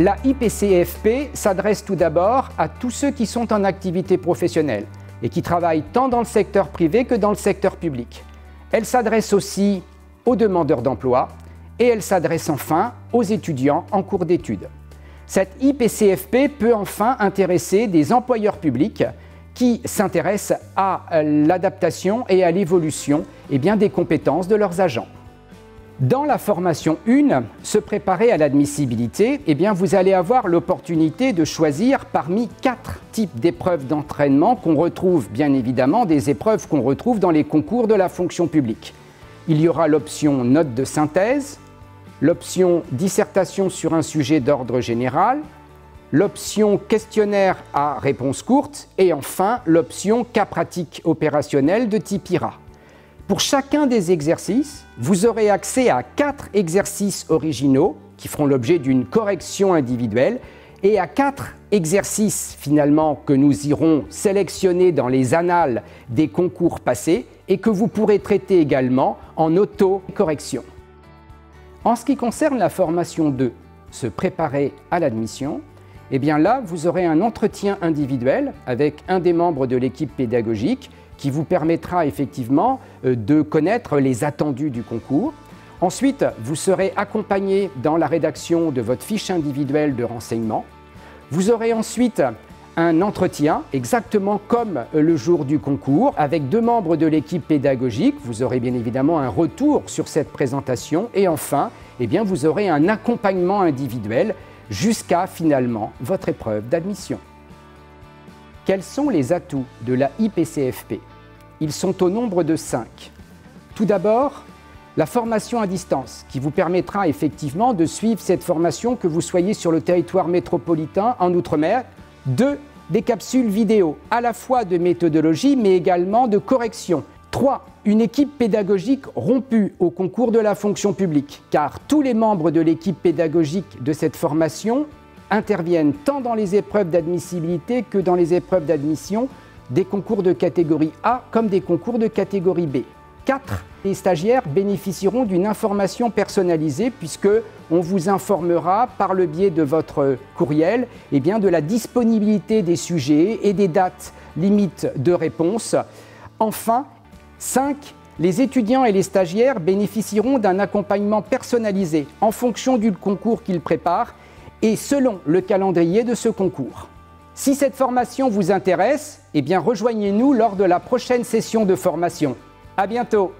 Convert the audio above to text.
La IPCFP s'adresse tout d'abord à tous ceux qui sont en activité professionnelle et qui travaillent tant dans le secteur privé que dans le secteur public. Elle s'adresse aussi aux demandeurs d'emploi et elle s'adresse enfin aux étudiants en cours d'études. Cette IPCFP peut enfin intéresser des employeurs publics qui s'intéressent à l'adaptation et à l'évolution des compétences de leurs agents. Dans la formation 1, se préparer à l'admissibilité, vous allez avoir l'opportunité de choisir parmi 4 types d'épreuves d'entraînement qu'on retrouve, bien évidemment, des épreuves qu'on retrouve dans les concours de la fonction publique. Il y aura l'option note de synthèse, l'option dissertation sur un sujet d'ordre général, l'option questionnaire à réponse courte et enfin l'option cas pratique opérationnel de type IRA. Pour chacun des exercices, vous aurez accès à 4 exercices originaux qui feront l'objet d'une correction individuelle et à 4 exercices finalement que nous irons sélectionner dans les annales des concours passés et que vous pourrez traiter également en auto-correction. En ce qui concerne la formation 2, se préparer à l'admission, là vous aurez un entretien individuel avec un des membres de l'équipe pédagogique qui vous permettra effectivement de connaître les attendus du concours. Ensuite, vous serez accompagné dans la rédaction de votre fiche individuelle de renseignement. Vous aurez ensuite un entretien, exactement comme le jour du concours, avec 2 membres de l'équipe pédagogique. Vous aurez bien évidemment un retour sur cette présentation. Et enfin, vous aurez un accompagnement individuel jusqu'à finalement votre épreuve d'admission. Quels sont les atouts de la IPCFP? Ils sont au nombre de 5. Tout d'abord, la formation à distance, qui vous permettra effectivement de suivre cette formation que vous soyez sur le territoire métropolitain, en Outre-mer. 2, des capsules vidéo, à la fois de méthodologie mais également de correction. 3, une équipe pédagogique rompue au concours de la fonction publique, car tous les membres de l'équipe pédagogique de cette formation interviennent tant dans les épreuves d'admissibilité que dans les épreuves d'admission des concours de catégorie A comme des concours de catégorie B. 4, les stagiaires bénéficieront d'une information personnalisée puisque on vous informera par le biais de votre courriel de la disponibilité des sujets et des dates limites de réponse. Enfin, 5, les étudiants et les stagiaires bénéficieront d'un accompagnement personnalisé en fonction du concours qu'ils préparent et selon le calendrier de ce concours. Si cette formation vous intéresse, rejoignez-nous lors de la prochaine session de formation. À bientôt!